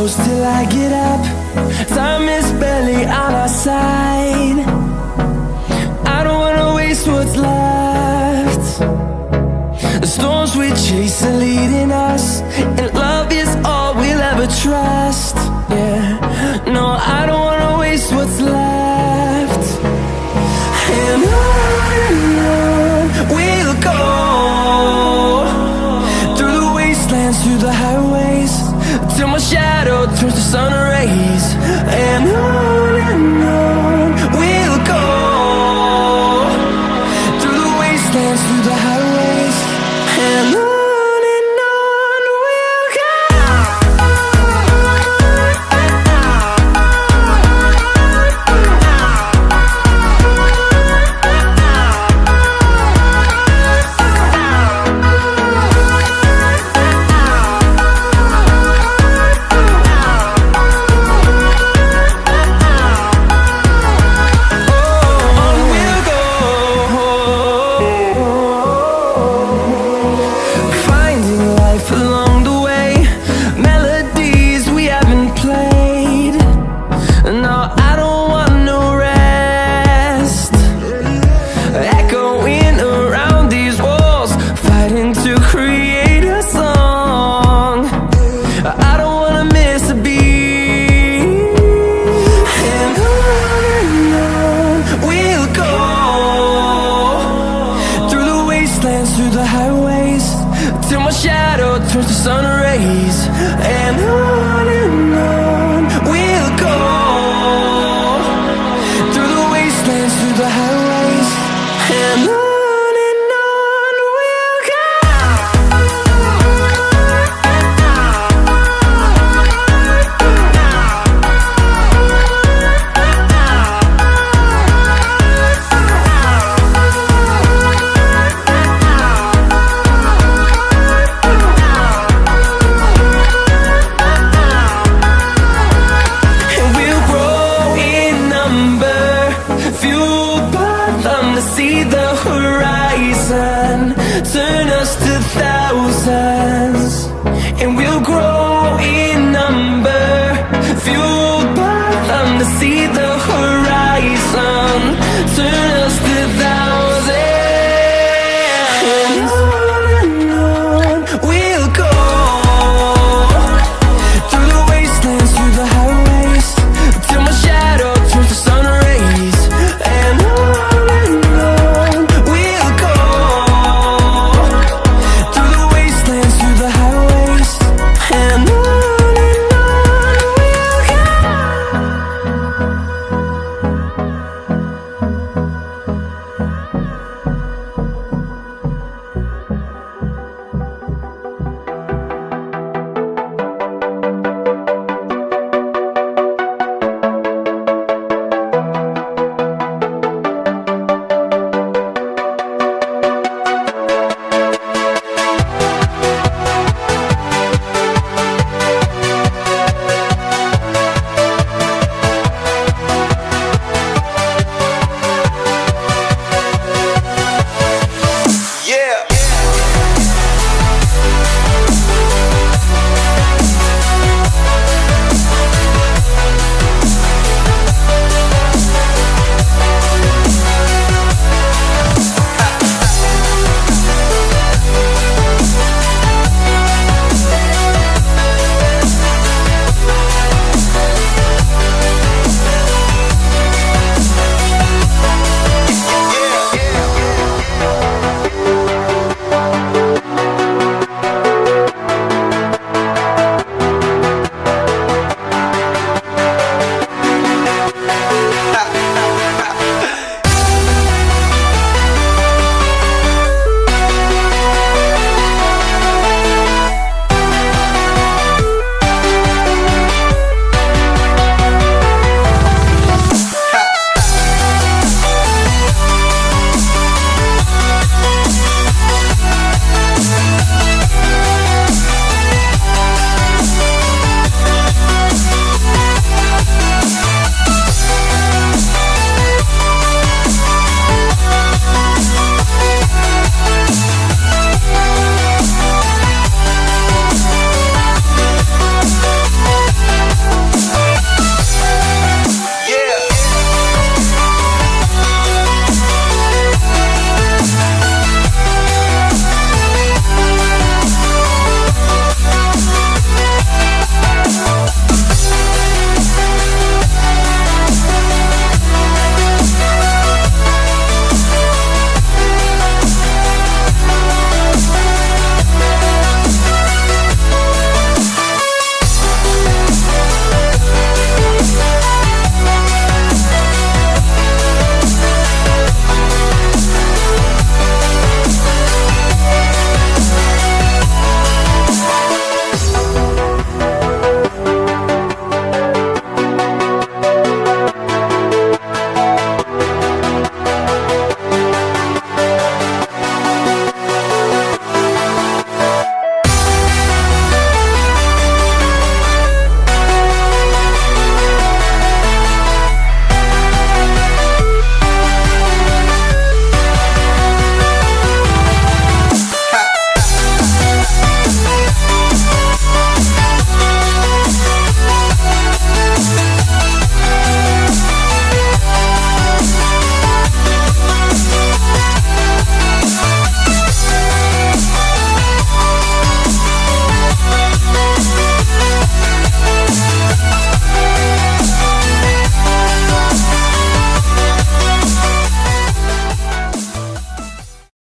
close till I get up. Time is barely on our side. I don't wanna waste what's left. The storms we chase are leading us, and love is all we'll ever trust. Yeah, no, I don't wanna waste what's left. And on we'll go, through the wastelands, through the highways, till my shadow turns to sun rays. And on we'll go, through the wastelands, through the highways, and on we'll go. Through the highways, till my shadow turns to sun rays. And on we'll go, through the wastelands, through the highways, and on. See the horizon, turn us to thousands, and we'll grow in number, fueled by them to see the horizon.